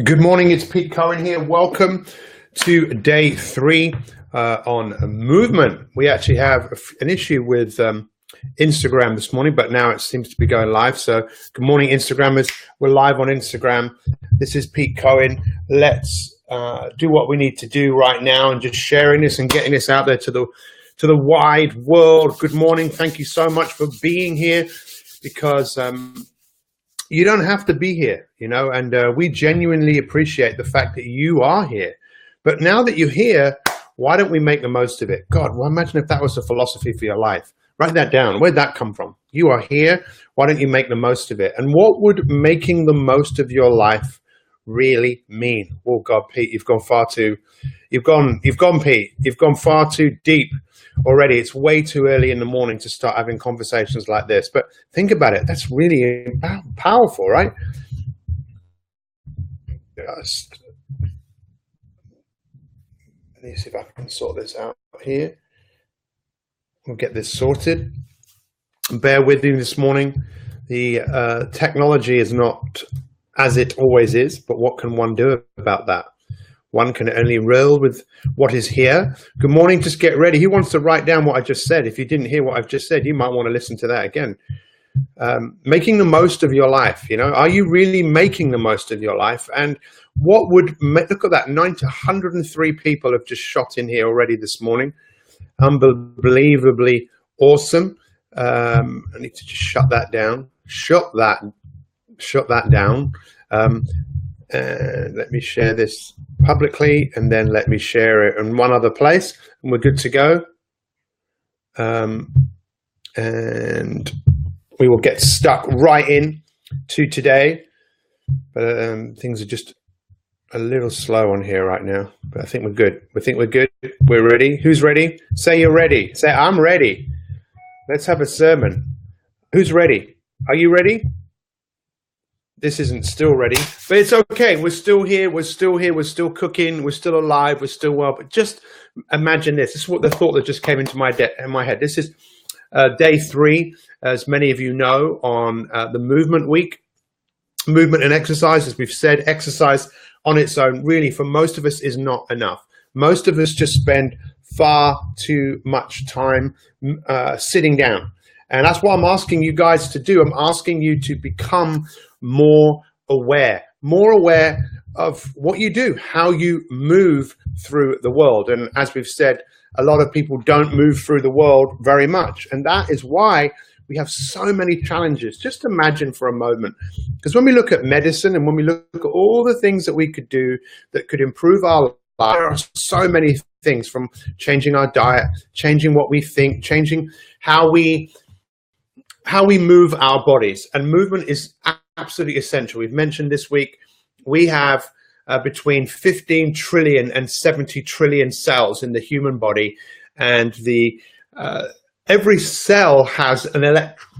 Good morning, it's Pete Cohen here. Welcome to day 3 on movement. We actually have an issue with Instagram this morning, but now it seems to be going live. So good morning, Instagrammers. We're live on Instagram. This is Pete Cohen. Let's do what we need to do right now and just sharing this and getting this out there to the wide world. Good morning. Thank you so much for being here, because you don't have to be here, and we genuinely appreciate the fact that you are here. But now that you're here, why don't we make the most of it? God, well, imagine if that was the philosophy for your life. Write that down. Where'd that come from? You are here. Why don't you make the most of it? And what would making the most of your life really mean? Oh God, Pete, you've gone, Pete. You've gone far too deep already. It's way too early in the morning to start having conversations like this. But think about it. That's really powerful, right? Just let me see if I can sort this out here. We'll get this sorted. Bear with me this morning. The technology is not as it always is, but what can one do about that? One can only roll with what is here. Good morning. Just get ready. Who wants to write down what I just said? If you didn't hear what I've just said, you might want to listen to that again. Making the most of your life. Are you really making the most of your life? And what would look at that? 103 people have just shot in here already this morning. Unbelievably awesome. I need to just shut that down. Shut that down. And let me share this publicly, and then let me share it in one other place, and we're good to go. And we will get stuck right in to today. But things are just a little slow on here right now. But I think we're good. We're ready. Who's ready? Say you're ready. Say I'm ready. Let's have a sermon. Who's ready? Are you ready? This isn't still ready, but it's okay. We're still here. We're still cooking. We're still alive. We're still well. But just imagine this. This is what the thought that just came into my head. This is day 3, as many of you know, on the movement week. Movement and exercise, as we've said, exercise on its own, really, for most of us is not enough. Most of us just spend far too much time sitting down. And that's what I'm asking you guys to do. I'm asking you to become more aware of what you do, how you move through the world. And as we've said, a lot of people don't move through the world very much. And that is why we have so many challenges. Just imagine for a moment, because when we look at medicine and when we look at all the things that we could do that could improve our life, there are so many things, from changing our diet, changing what we think, changing how we move our bodies. And movement is absolutely essential. We've mentioned this week we have between 15 trillion and 70 trillion cells in the human body, and every cell has an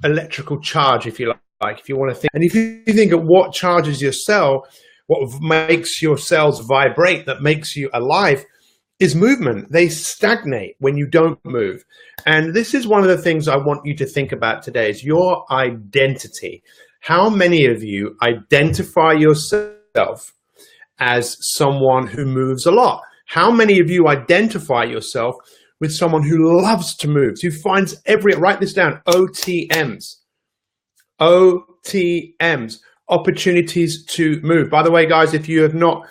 electrical charge, if you like, if you want to think. And if you think of what charges your cell, what makes your cells vibrate, that makes you alive, is movement. They stagnate when you don't move. And this is one of the things I want you to think about today, is your identity. How many of you identify yourself as someone who moves a lot? How many of you identify yourself with someone who loves to move, who finds write this down, OTMs, opportunities to move. By the way, guys, if you have not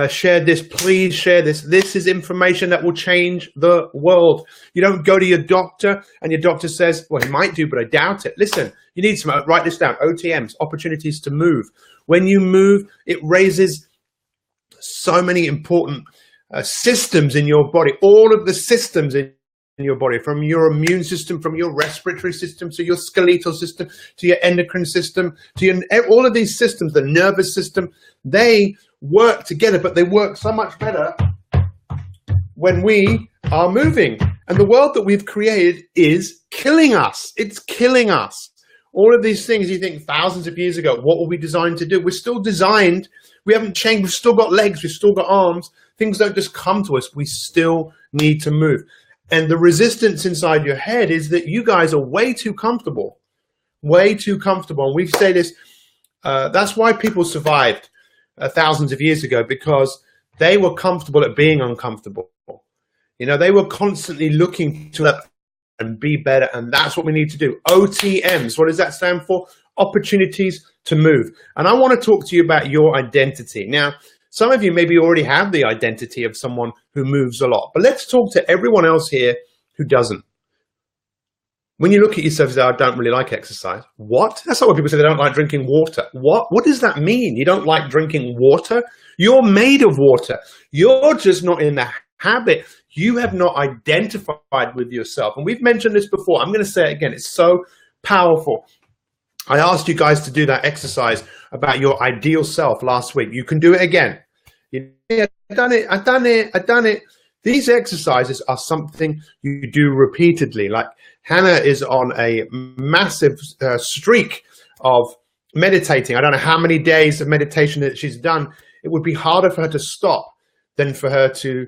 shared this, please share this. This is information that will change the world. You don't go to your doctor and your doctor says, well, he might do, but I doubt it. Listen, you need some, write this down, OTMs, opportunities to move. When you move, it raises so many important systems in your body, all of the systems in your body, from your immune system, from your respiratory system, to your skeletal system, to your endocrine system, to all of these systems, the nervous system, they work together, but they work so much better when we are moving. And the world that we've created is killing us. It's killing us. All of these things, you think thousands of years ago, what were we designed to do? We're still designed. We haven't changed. We've still got legs. We've still got arms. Things don't just come to us. We still need to move. And the resistance inside your head is that you guys are way too comfortable. Way too comfortable. And we say this That's why people survived thousands of years ago, because they were comfortable at being uncomfortable. You know, they were constantly looking to and be better, and that's what we need to do. OTMs, what does that stand for? Opportunities to move. And I want to talk to you about your identity. Now, some of you maybe already have the identity of someone who moves a lot, but let's talk to everyone else here who doesn't. When you look at yourself and say, I don't really like exercise. What? That's not what people say. They don't like drinking water. What? What does that mean? You don't like drinking water? You're made of water. You're just not in the habit. You have not identified with yourself. And we've mentioned this before. I'm going to say it again. It's so powerful. I asked you guys to do that exercise about your ideal self last week. You can do it again. I've done it. These exercises are something you do repeatedly. Like Hannah is on a massive streak of meditating. I don't know how many days of meditation that she's done. It would be harder for her to stop than for her to,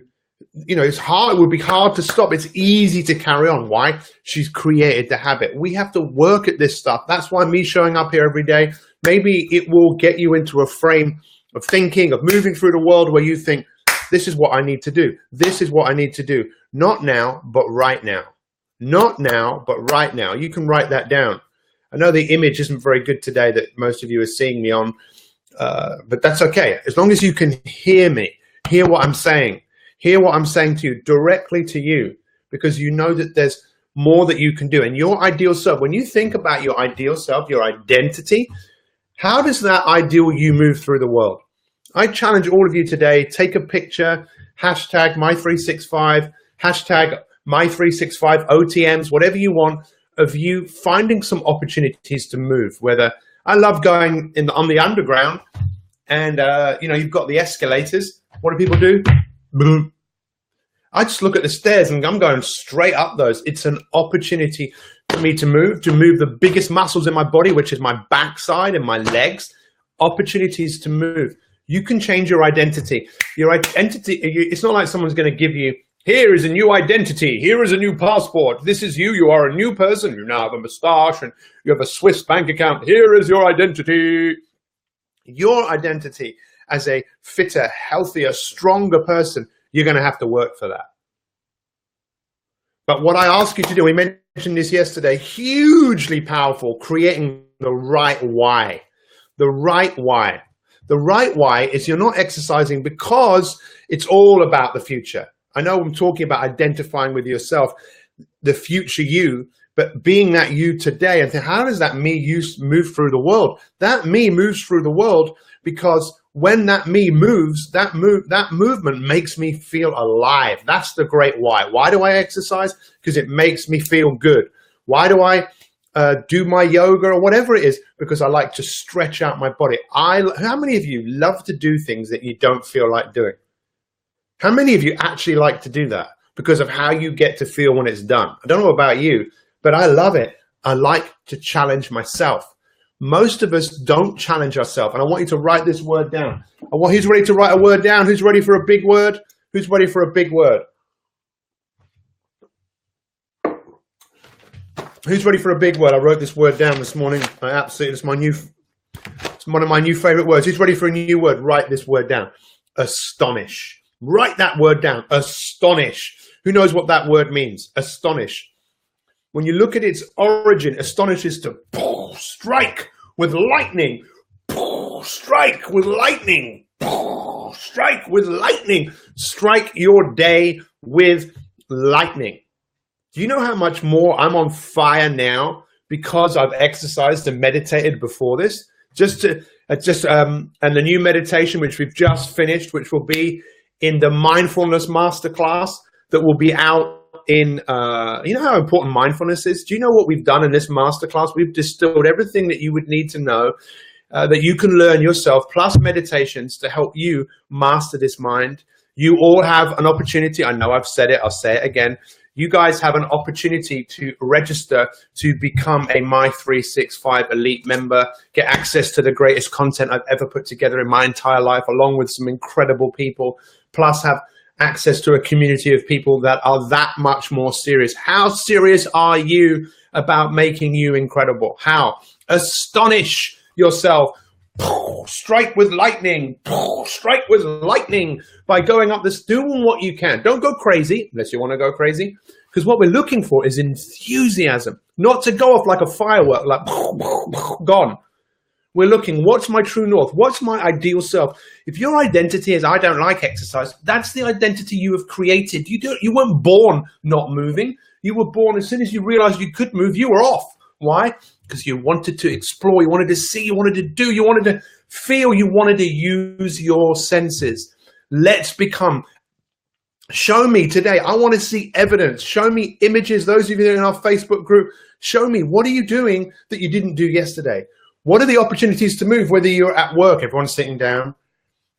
you know, it's hard. It would be hard to stop. It's easy to carry on. Why? She's created the habit. We have to work at this stuff. That's why me showing up here every day, maybe it will get you into a frame of thinking, of moving through the world where you think, this is what I need to do. This is what I need to do. Not now, but right now. Not now, but right now. You can write that down. I know the image isn't very good today that most of you are seeing me on, but that's okay. As long as you can hear me, hear what I'm saying, hear what I'm saying to you, directly to you, because you know that there's more that you can do. And your ideal self, when you think about your ideal self, your identity, how does that ideal you move through the world? I challenge all of you today, take a picture, hashtag my365, hashtag my365 OTMs, whatever you want, of you finding some opportunities to move. Whether I love going on the underground and, you know, you've got the escalators. What do people do? Boom. I just look at the stairs and I'm going straight up those. It's an opportunity for me to move the biggest muscles in my body, which is my backside and my legs. Opportunities to move. You can change your identity. Your identity, it's not like someone's going to give you, here is a new identity. Here is a new passport. This is you. You are a new person. You now have a moustache and you have a Swiss bank account. Here is your identity. Your identity as a fitter, healthier, stronger person, you're going to have to work for that. But what I ask you to do, we mentioned this yesterday, hugely powerful, creating the right why. The right why. The right why is you're not exercising because it's all about the future. I know I'm talking about identifying with yourself, the future you, but being that you today, and how does that me move through the world? That me moves through the world because when that me moves, that movement makes me feel alive. That's the great why. Why do I exercise? Because it makes me feel good. Why do I do my yoga or whatever it is? Because I like to stretch out my body. How many of you love to do things that you don't feel like doing? How many of you actually like to do that because of how you get to feel when it's done? I don't know about you, but I love it. I like to challenge myself. Most of us don't challenge ourselves. And I want you to write this word down. Who's ready to write a word down? Who's ready for a big word? Who's ready for a big word? Who's ready for a big word? I wrote this word down this morning. It's one of my new favorite words. Who's ready for a new word? Write this word down. Astonish. Write that word down. Astonish. Who knows what that word means? Astonish. When you look at its origin, astonish is to strike with lightning. Strike with lightning. Strike with lightning. Strike your day with lightning. Do you know how much more I'm on fire now because I've exercised and meditated before this? And the new meditation, which we've just finished, which will be in the mindfulness masterclass that will be out in, you know how important mindfulness is? Do you know what we've done in this masterclass? We've distilled everything that you would need to know that you can learn yourself, plus meditations to help you master this mind. You all have an opportunity. I know I've said it. I'll say it again. You guys have an opportunity to register to become a My365 Elite member, get access to the greatest content I've ever put together in my entire life, along with some incredible people, plus have access to a community of people that are that much more serious. How serious are you about making you incredible? How? Astonish yourself Strike with lightning. Strike with lightning by going up this, doing what you can. Don't go crazy unless you want to go crazy, because what we're looking for is enthusiasm, not to go off like a firework, like gone. We're looking, what's my true north? What's my ideal self? If your identity is, I don't like exercise, that's the identity you have created. You weren't born not moving. You were born, as soon as you realized you could move, you were off. Why? Because you wanted to explore, you wanted to see, you wanted to do, you wanted to feel, you wanted to use your senses. Let's become, show me today, I want to see evidence. Show me images, those of you in our Facebook group, show me, what are you doing that you didn't do yesterday? What are the opportunities to move? Whether you're at work, everyone's sitting down.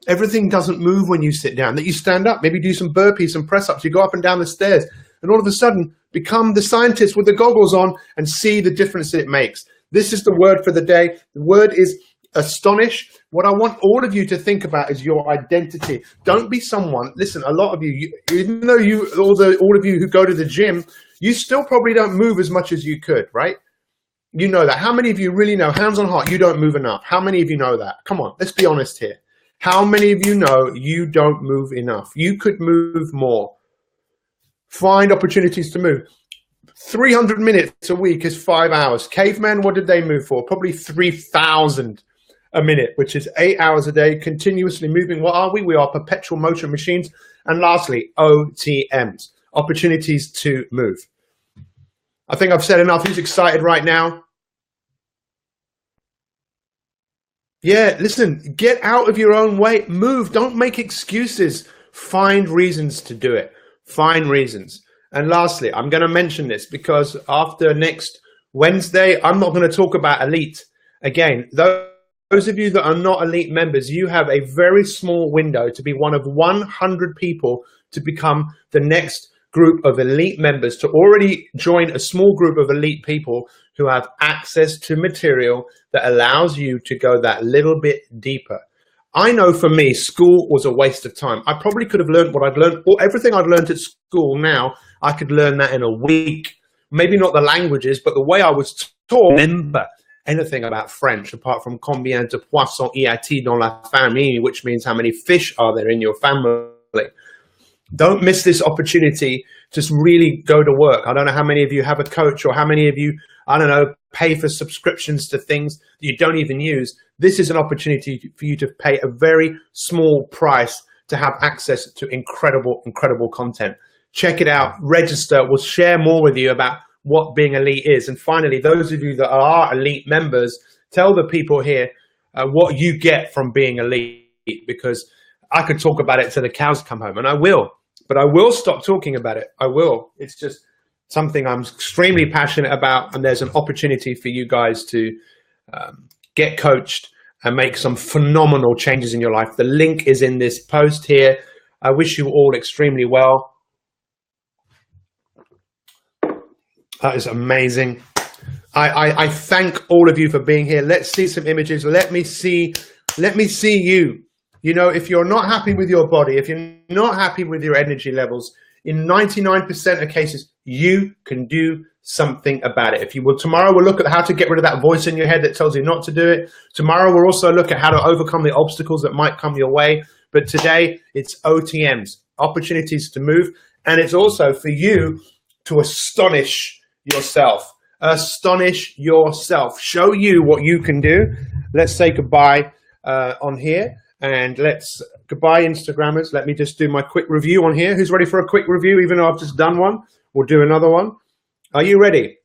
Everything doesn't move when you sit down. That you stand up, maybe do some burpees, some press-ups. You go up and down the stairs, and all of a sudden become the scientist with the goggles on and see the difference that it makes. This is the word for the day. The word is astonish. What I want all of you to think about is your identity. Don't be someone. Listen, a lot of you, even though all of you who go to the gym, you still probably don't move as much as you could, right? You know that. How many of you really know, hands on heart, you don't move enough? How many of you know that? Come on, let's be honest here. How many of you know you don't move enough? You could move more. Find opportunities to move. 300 minutes a week is 5 hours. Cavemen, what did they move for? Probably 3,000 a minute, which is 8 hours a day, continuously moving. What are we? We are perpetual motion machines. And lastly, OTMs, opportunities to move. I think I've said enough. Who's excited right now? Yeah, listen, get out of your own way. Move. Don't make excuses. Find reasons to do it. Find reasons. And lastly, I'm going to mention this because after next Wednesday, I'm not going to talk about elite. Again, those of you that are not elite members, you have a very small window to be one of 100 people to become the next group of elite members, to already join a small group of elite people who have access to material that allows you to go that little bit deeper. I know for me, school was a waste of time. I probably could have learned what I'd learned, or everything I'd learned at school now, I could learn that in a week. Maybe not the languages, but the way I was taught. Remember anything about French apart from combien de poissons y a-t-il dans la famille, which means how many fish are there in your family. Don't miss this opportunity to really go to work. I don't know how many of you have a coach or how many of you, I don't know, pay for subscriptions to things that you don't even use. This is an opportunity for you to pay a very small price to have access to incredible, incredible content. Check it out, register. We'll share more with you about what being elite is. And finally, those of you that are elite members, tell the people here what you get from being elite, because I could talk about it till the cows come home, and I will, but I will stop talking about it. I will. It's just something I'm extremely passionate about, and there's an opportunity for you guys to get coached and make some phenomenal changes in your life. The link is in this post here. I wish you all extremely well. That is amazing. I thank all of you for being here. Let's see some images. Let me see you. You know, if you're not happy with your body, if you're not happy with your energy levels, in 99% of cases, you can do something about it. If you will, tomorrow we'll look at how to get rid of that voice in your head that tells you not to do it. Tomorrow we'll also look at how to overcome the obstacles that might come your way. But today it's OTMs, opportunities to move. And it's also for you to astonish yourself. Astonish yourself. Show you what you can do. Let's say goodbye on here. And goodbye, Instagrammers. Let me just do my quick review on here. Who's ready for a quick review, even though I've just done one? We'll do another one. Are you ready?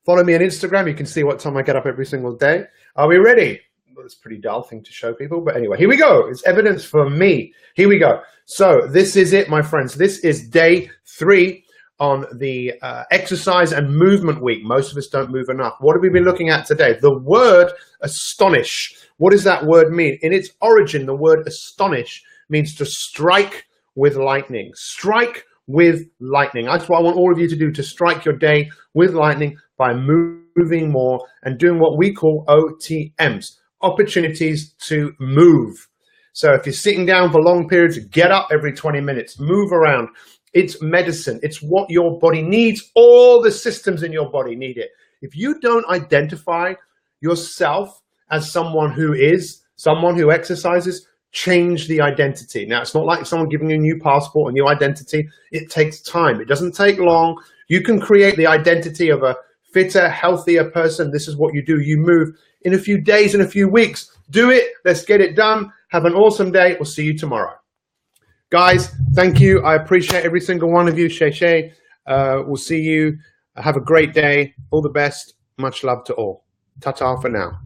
Follow me on Instagram. You can see what time I get up every single day. Are we ready? Well, it's a pretty dull thing to show people. But anyway, here we go. It's evidence for me. Here we go. So this is it, my friends. This is day 3 on the exercise and movement week. Most of us don't move enough. What have we been looking at today? The word astonish. What does that word mean? In its origin, the word astonish means to strike with lightning. Strike with lightning. That's what I want all of you to do, to strike your day with lightning by moving more and doing what we call OTMs, opportunities to move. So if you're sitting down for long periods, get up every 20 minutes, move around. It's medicine. It's what your body needs. All the systems in your body need it. If you don't identify yourself as someone who exercises, change the identity. Now, it's not like someone giving you a new passport, a new identity. It takes time. It doesn't take long. You can create the identity of a fitter, healthier person. This is what you do. You move in a few days, in a few weeks. Do it. Let's get it done. Have an awesome day. We'll see you tomorrow. Guys, thank you. I appreciate every single one of you. Shay. We'll see you. Have a great day. All the best. Much love to all. Ta-ta for now.